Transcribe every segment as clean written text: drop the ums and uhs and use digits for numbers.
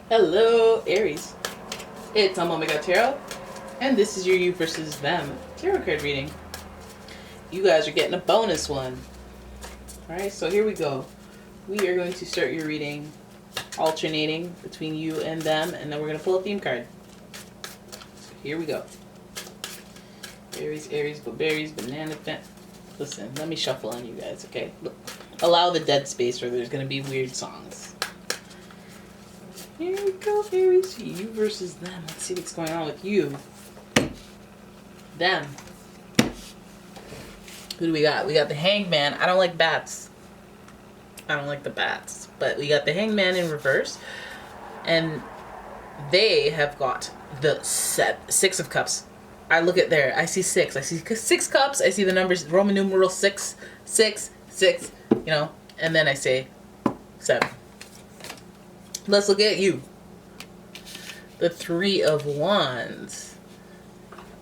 Hello, Aries. It's OMG and this is your you versus them tarot card reading. You guys are getting a bonus one. Alright, so here we go. We are going to start your reading alternating between you and them, and then we're going to pull a theme card. So here we go. Aries, berries, banana fan. Listen, let me shuffle on you guys, okay? Look, allow the dead space or there's going to be weird songs. Here we go, Aries. You versus them. Let's see what's going on with you. Them. Who do we got? We got the Hangman. I don't like bats. I don't like the bats. But we got the Hangman in reverse. And they have got the Six of Cups. I look at there. I see six. I see 6 cups. I see the numbers, Roman numeral 6, 6, 6, you know. And then I say 7. Let's look at you. The 3 of Wands.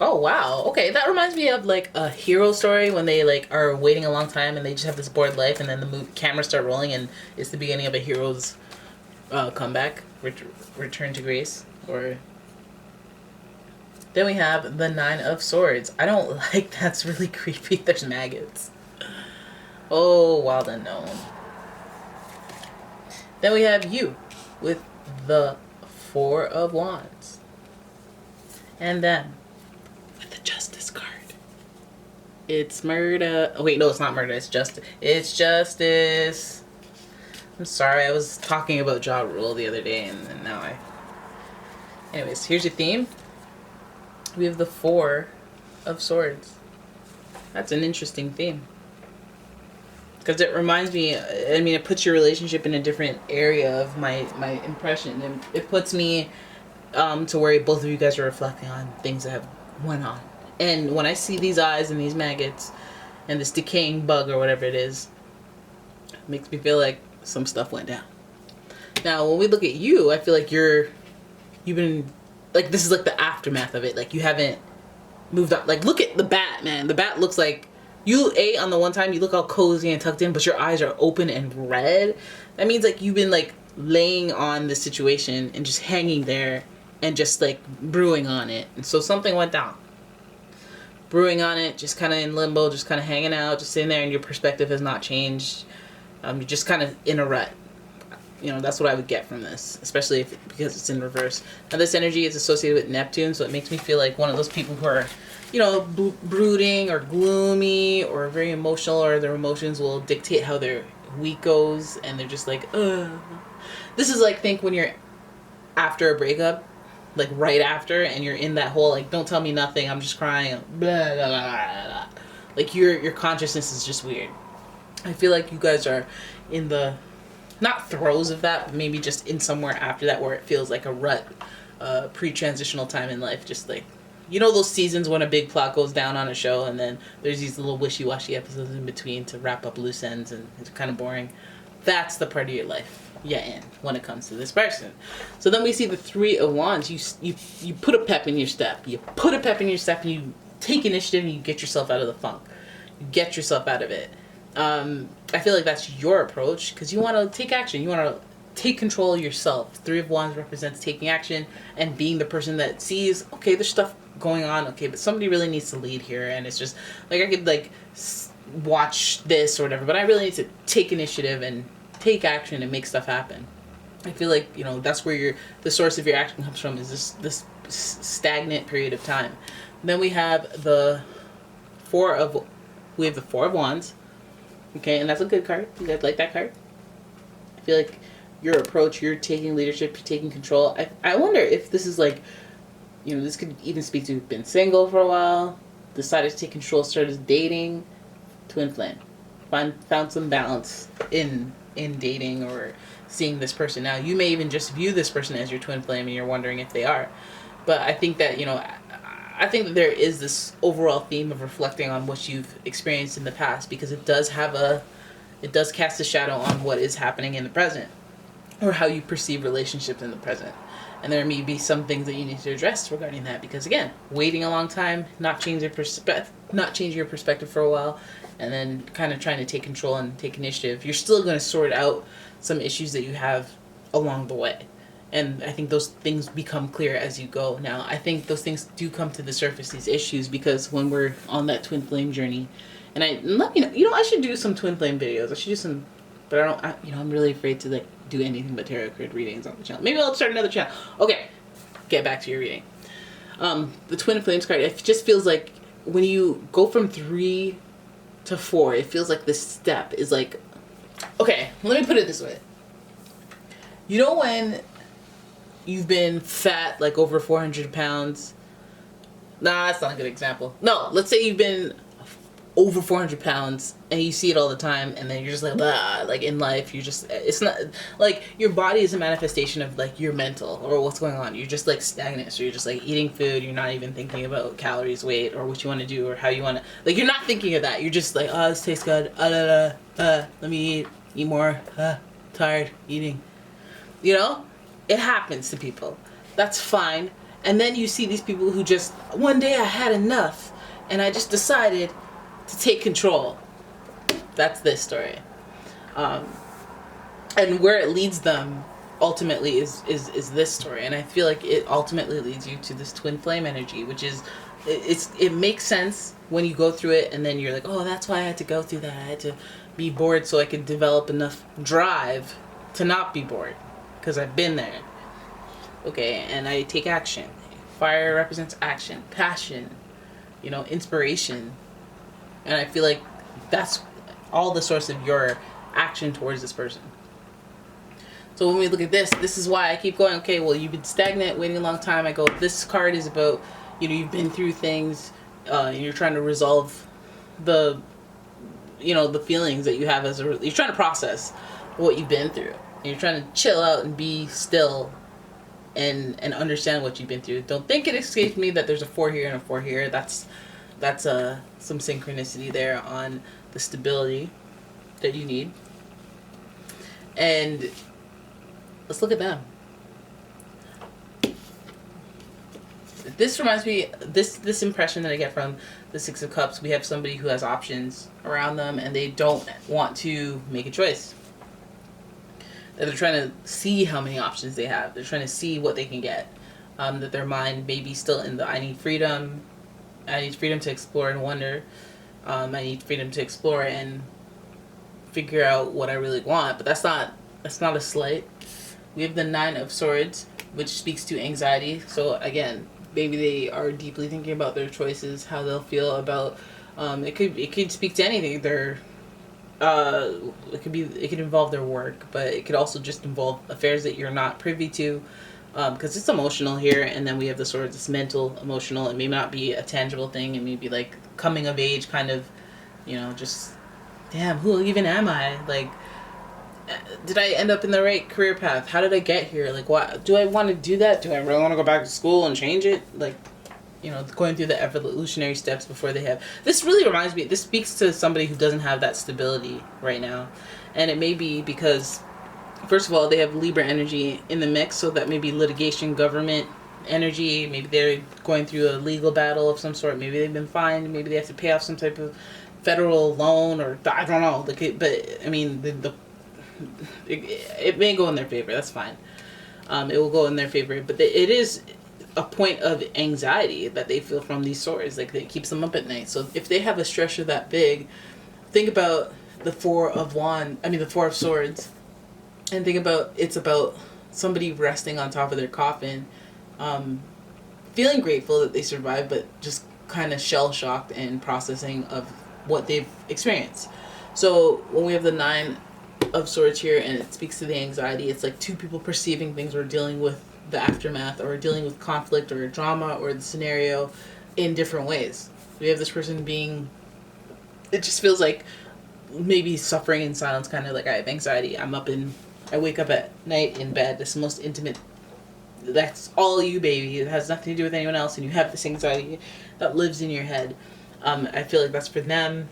Oh, wow. Okay, that reminds me of like a hero story when they like are waiting a long time and they just have this bored life, and then the cameras start rolling and it's the beginning of a hero's comeback, return to grace. Or then we have the 9 of Swords. I don't like that's really creepy. There's maggots. Oh, wild unknown. Then we have you with the 4 of Wands. And then with the Justice card. It's murder. Oh, wait, no, it's not murder. It's justice. It's justice. I'm sorry. I was talking about Ja Rule the other day, and now I... Anyways, here's your theme. We have the 4 of Swords. That's an interesting theme. Because it reminds me, I mean, it puts your relationship in a different area of my impression. And it puts me to where both of you guys are reflecting on things that have went on. And when I see these eyes and these maggots and this decaying bug or whatever it is, it makes me feel like some stuff went down. Now, when we look at you, I feel like you've been, like, this is like the aftermath of it. Like, you haven't moved on. Like, look at the bat, man. The bat looks like... You ate on the one time, you look all cozy and tucked in, but your eyes are open and red. That means like you've been like laying on the situation and just hanging there and just like brewing on it. And so something went down. Brewing on it, just kind of in limbo, just kind of hanging out, just sitting there, and your perspective has not changed. You're just kind of in a rut. You know, that's what I would get from this, especially because it's in reverse. Now this energy is associated with Neptune, so it makes me feel like one of those people who are, you know, brooding or gloomy or very emotional, or their emotions will dictate how their week goes, and they're just like, ugh. This is like, think when you're after a breakup, like right after, and you're in that whole, like, don't tell me nothing, I'm just crying, blah, blah, blah, blah. Like, your consciousness is just weird. I feel like you guys are in the, not throes of that, but maybe just in somewhere after that where it feels like a rut, pre-transitional time in life, just like, you know those seasons when a big plot goes down on a show and then there's these little wishy-washy episodes in between to wrap up loose ends and it's kind of boring? That's the part of your life you're in when it comes to this person. So then we see the 3 of Wands. You put a pep in your step. You put a pep in your step and you take initiative and you get yourself out of the funk. You get yourself out of it. I feel like that's your approach because you want to take action. You want to take control of yourself. 3 of Wands represents taking action and being the person that sees, okay, there's stuff going on, okay, but somebody really needs to lead here, and it's just like I could like watch this or whatever, but I really need to take initiative and take action and make stuff happen. I feel like, you know, that's where the source of your action comes from, is this stagnant period of time. And then we have the 4 of Wands. Okay, and that's a good card. You guys like that card? I feel like your approach, you're taking leadership, you're taking control. I wonder if this is like, you know, this could even speak to been single for a while, decided to take control, started dating, twin flame. Found some balance in dating or seeing this person. Now, you may even just view this person as your twin flame and you're wondering if they are. But I think that, you know, I think that there is this overall theme of reflecting on what you've experienced in the past, because it does cast a shadow on what is happening in the present, or how you perceive relationships in the present. And there may be some things that you need to address regarding that, because again, waiting a long time, not changing your perspective for a while, and then kind of trying to take control and take initiative, you're still going to sort out some issues that you have along the way. And I think those things become clear as you go. Now, I think those things do come to the surface, these issues, because when we're on that twin flame journey, and let me know, I should do some twin flame videos. I should do some, but I'm really afraid to like do anything but tarot card readings on the channel. Maybe I'll start another channel. Okay, get back to your reading. The twin flames card, it just feels like when you go from 3 to 4, it feels like this step is like, okay, let me put it this way. When you've been fat, like over 400 pounds. Nah, that's not a good example. No, let's say you've been over 400 pounds and you see it all the time, and then you're just like, blah, like in life, it's not, like your body is a manifestation of like your mental or what's going on. You're just like stagnant. So you're just like eating food. You're not even thinking about calories, weight, or what you want to do or how you want to, like, you're not thinking of that. You're just like, oh, this tastes good. Let me eat more. Tired, eating. It happens to people. That's fine. And then you see these people who just, one day I had enough and I just decided to take control. That's this story. And where it leads them ultimately is this story. And I feel like it ultimately leads you to this twin flame energy, which is, it makes sense when you go through it, and then you're like, oh, that's why I had to go through that. I had to be bored so I could develop enough drive to not be bored. Because I've been there. Okay, and I take action. Fire represents action, passion, inspiration. And I feel like that's all the source of your action towards this person. So when we look at this is why I keep going, okay, well, you've been stagnant, waiting a long time. I go, this card is about, you've been through things, and you're trying to resolve the feelings that you have you're trying to process what you've been through. You're trying to chill out and be still and understand what you've been through. Don't think it escapes me that there's a 4 here and a 4 here. That's some synchronicity there on the stability that you need. And let's look at them. This reminds me, this impression that I get from the 6 of Cups, we have somebody who has options around them and they don't want to make a choice. They're trying to see how many options they have. They're trying to see what they can get. That their mind may be still in the I need freedom to explore and wonder. I need freedom to explore and figure out what I really want. But that's not a slight. We have the 9 of Swords, which speaks to anxiety. So again, maybe they are deeply thinking about their choices, how they'll feel about. It could speak to anything. It could involve their work, but it could also just involve affairs that you're not privy to, because it's emotional here. And then we have the Swords, it's mental, emotional. It may not be a tangible thing. It may be like coming of age, kind of, just, damn, who even am I? Like, did I end up in the right career path? How did I get here? Like, what do I want to do? That do I really want to go back to school and change it? Like, going through the evolutionary steps before they have. This really reminds me, this speaks to somebody who doesn't have that stability right now. And it may be because, first of all, they have Libra energy in the mix, so that may be litigation, government energy. Maybe they're going through a legal battle of some sort. Maybe they've been fined. Maybe they have to pay off some type of federal loan, or I don't know. But, I mean, it may go in their favor. That's fine. It will go in their favor. But it is a point of anxiety that they feel from these swords. Like, it keeps them up at night. So if they have a stressor that big, think about the 4 of Swords, and think about, it's about somebody resting on top of their coffin, feeling grateful that they survived, but just kind of shell-shocked and processing of what they've experienced. So when we have the 9 of Swords here, and it speaks to the anxiety, it's like 2 people perceiving things or dealing with the aftermath, or dealing with conflict or drama or the scenario in different ways. We have this person being, it just feels like maybe suffering in silence, kind of like, I have anxiety. I wake up at night in bed. This most intimate, that's all you, baby. It has nothing to do with anyone else, and you have this anxiety that lives in your head. I feel like that's for them,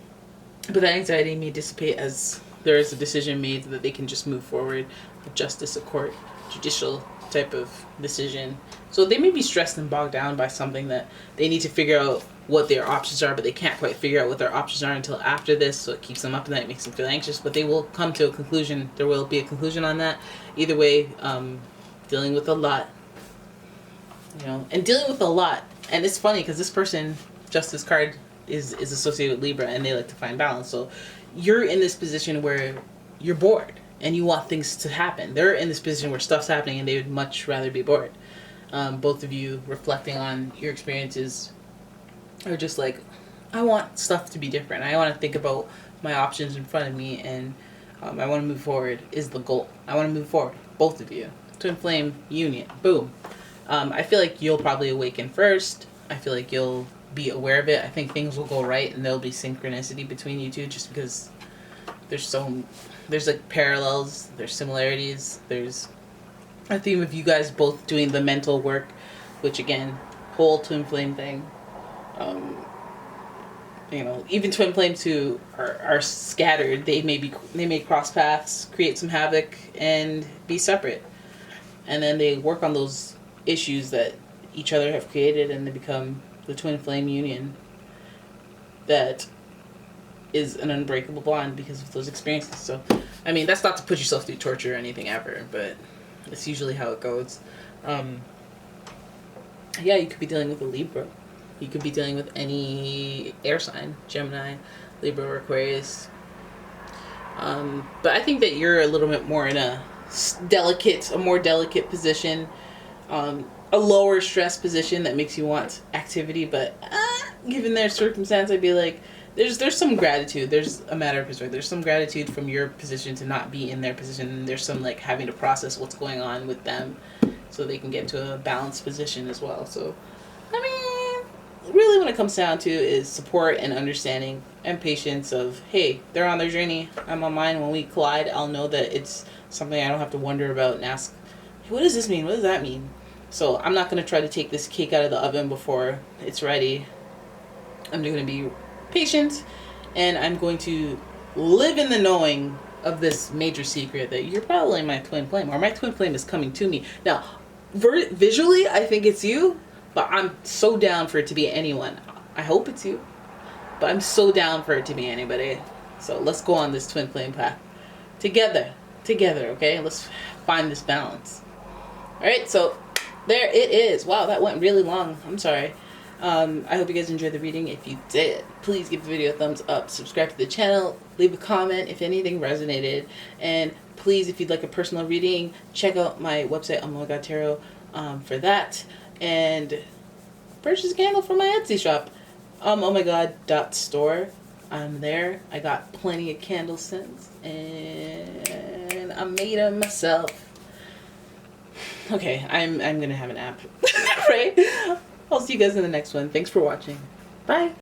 but that anxiety may dissipate as there is a decision made that they can just move forward with justice, a court, judicial type of decision. So they may be stressed and bogged down by something that they need to figure out what their options are, but they can't quite figure out what their options are until after this, so it keeps them up at night, makes them feel anxious, but they will come to a conclusion. There will be a conclusion on that. Either way, dealing with a lot, you know, and dealing with a lot. And it's funny because this person, Justice card, is associated with Libra, and they like to find balance. So you're in this position where you're bored and you want things to happen. They're in this position where stuff's happening and they would much rather be bored. Both of you reflecting on your experiences are just like, I want stuff to be different. I want to think about my options in front of me, and I want to move forward is the goal. I want to move forward, both of you. Twin flame union, boom. I feel like you'll probably awaken first. I feel like you'll be aware of it. I think things will go right and there'll be synchronicity between you two, just because there's like parallels, there's similarities, there's a theme of you guys both doing the mental work, which again, whole twin flame thing. You know, even twin flames who are scattered, they may cross paths, create some havoc, and be separate. And then they work on those issues that each other have created, and they become the twin flame union that is an unbreakable bond because of those experiences. So, I mean, that's not to put yourself through torture or anything ever, but that's usually how it goes. Yeah, you could be dealing with a Libra. You could be dealing with any air sign, Gemini, Libra, or Aquarius. But I think that you're a little bit more in a more delicate position, a lower stress position that makes you want activity. But given their circumstance, I'd be like, there's some gratitude. There's a matter of perspective. There's some gratitude from your position to not be in their position. And there's some like having to process what's going on with them so they can get to a balanced position as well. So, I mean, really what it comes down to is support and understanding and patience of, hey, they're on their journey, I'm on mine. When we collide, I'll know that it's something I don't have to wonder about and ask, what does this mean? What does that mean? So I'm not going to try to take this cake out of the oven before it's ready. I'm going to be patient, and I'm going to live in the knowing of this major secret that you're probably my twin flame, or my twin flame is coming to me. Now, visually, I think it's you, but I'm so down for it to be anyone. I hope it's you, but I'm so down for it to be anybody. So let's go on this twin flame path together, okay? Let's find this balance. All right, so there it is. Wow, that went really long. I'm sorry. I hope you guys enjoyed the reading. If you did, please give the video a thumbs up, subscribe to the channel, leave a comment if anything resonated, and please, if you'd like a personal reading, check out my website, umomgtarot, for that, and purchase a candle from my Etsy shop, omg.store. I'm there. I got plenty of candle scents, and I made them myself. Okay, I'm gonna have an app, right? I'll see you guys in the next one. Thanks for watching. Bye.